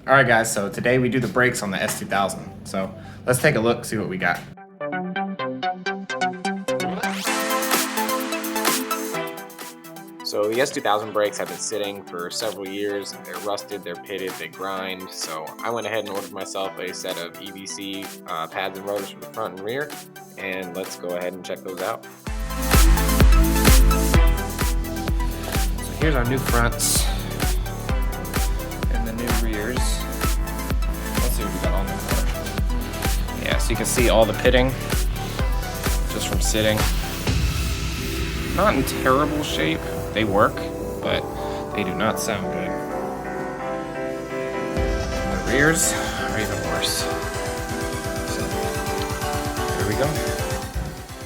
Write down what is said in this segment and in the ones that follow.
All right guys, so today we do the brakes on the S2000. So let's take a look, see what we got. So the S2000 brakes have been sitting for several years. They're rusted, they're pitted, they grind. So I went ahead and ordered myself a set of EBC pads and rotors for the front and rear. And let's go ahead and check those out. So here's our new fronts and the new rears. Let's see what we got on there. Yeah, so you can see all the pitting just from sitting. Not in terrible shape. They work, but they do not sound good. And the rears are even worse. So, here we go.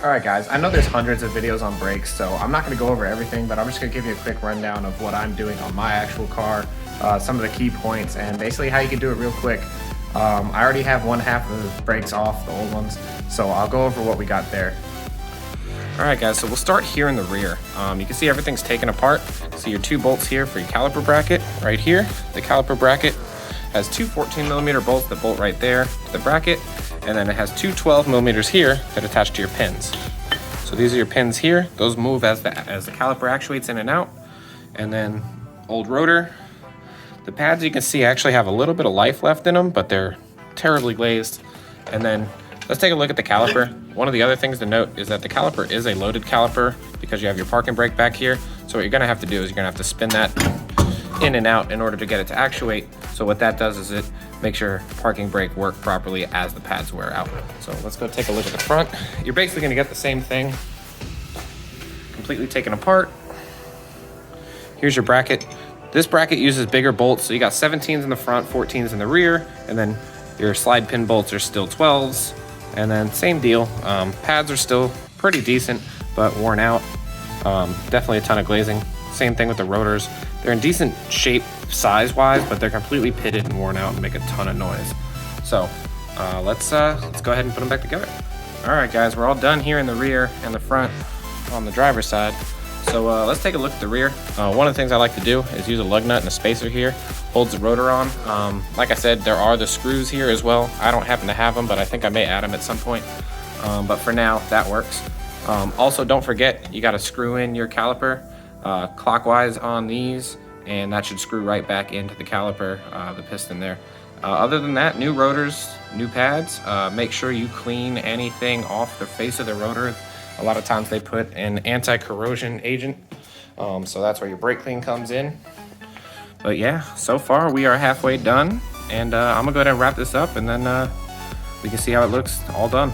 All right, guys, I know there's hundreds of videos on brakes, so I'm not gonna go over everything, but I'm just gonna give you a quick rundown of what I'm doing on my actual car, some of the key points, and basically how you can do it real quick. I already have one half of the brakes off, the old ones, so I'll go over what we got there. All right guys, so we'll start here in the rear. You can see everything's taken apart. So your two bolts here for your caliper bracket right here. The caliper bracket has two 14mm bolts that bolt right there to the bracket, and then it has two 12mm here that attach to your pins. So these are your pins here. Those move as the caliper actuates in and out. And then old rotor. The pads you can see actually have a little bit of life left in them, but they're terribly glazed. And then let's take a look at the caliper. One of the other things to note is that the caliper is a loaded caliper because you have your parking brake back here. So what you're gonna have to do is you're gonna have to spin that in and out in order to get it to actuate. So what that does is it makes your parking brake work properly as the pads wear out. So let's go take a look at the front. You're basically gonna get the same thing, completely taken apart. Here's your bracket. This bracket uses bigger bolts. So you got 17s in the front, 14s in the rear, and then your slide pin bolts are still 12s. And then same deal, pads are still pretty decent, but worn out. Definitely a ton of glazing. Same thing with the rotors. They're in decent shape size-wise, but they're completely pitted and worn out and make a ton of noise. So let's go ahead and put them back together. All right guys, we're all done here in the rear and the front on the driver's side. So let's take a look at the rear. One of the things I like to do is use a lug nut and a spacer here. Holds the rotor on. Like I said, there are the screws here as well. I don't happen to have them, but I think I may add them at some point. But for now, that works. Also, don't forget, you gotta screw in your caliper clockwise on these, and that should screw right back into the caliper, the piston there. Other than that, new rotors, new pads. Make sure you clean anything off the face of the rotor. A lot of times they put an anti-corrosion agent, so that's where your brake clean comes in. But yeah, so far we are halfway done, and I'm gonna go ahead and wrap this up, and then we can see how it looks all done.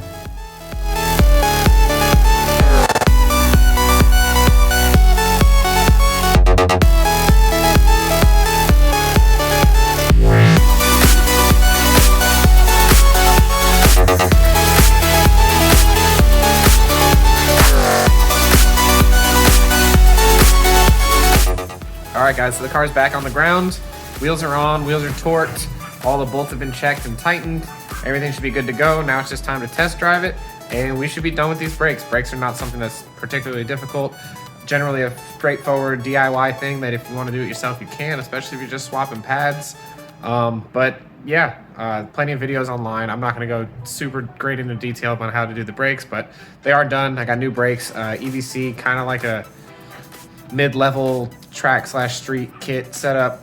All right guys, so the car's back on the ground. Wheels are on, wheels are torqued. All the bolts have been checked and tightened. Everything should be good to go. Now it's just time to test drive it, and we should be done with these brakes. Brakes are not something that's particularly difficult. Generally a straightforward DIY thing that if you want to do it yourself, you can, especially if you're just swapping pads. But yeah, plenty of videos online. I'm not gonna go super great into detail on how to do the brakes, but they are done. I got new brakes, EBC, kind of like a mid-level track/street kit setup.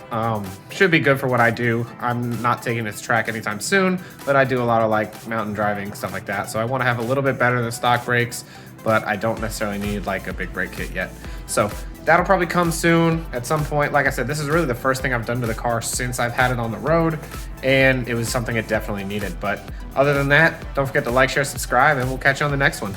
Should be good for what I do. I'm not taking this track anytime soon, but I do a lot of like mountain driving, stuff like that. So I want to have a little bit better than stock brakes, but I don't necessarily need like a big brake kit yet. So that'll probably come soon at some point. Like I said, this is really the first thing I've done to the car since I've had it on the road, and it was something it definitely needed. But other than that, don't forget to like, share, subscribe, and we'll catch you on the next one.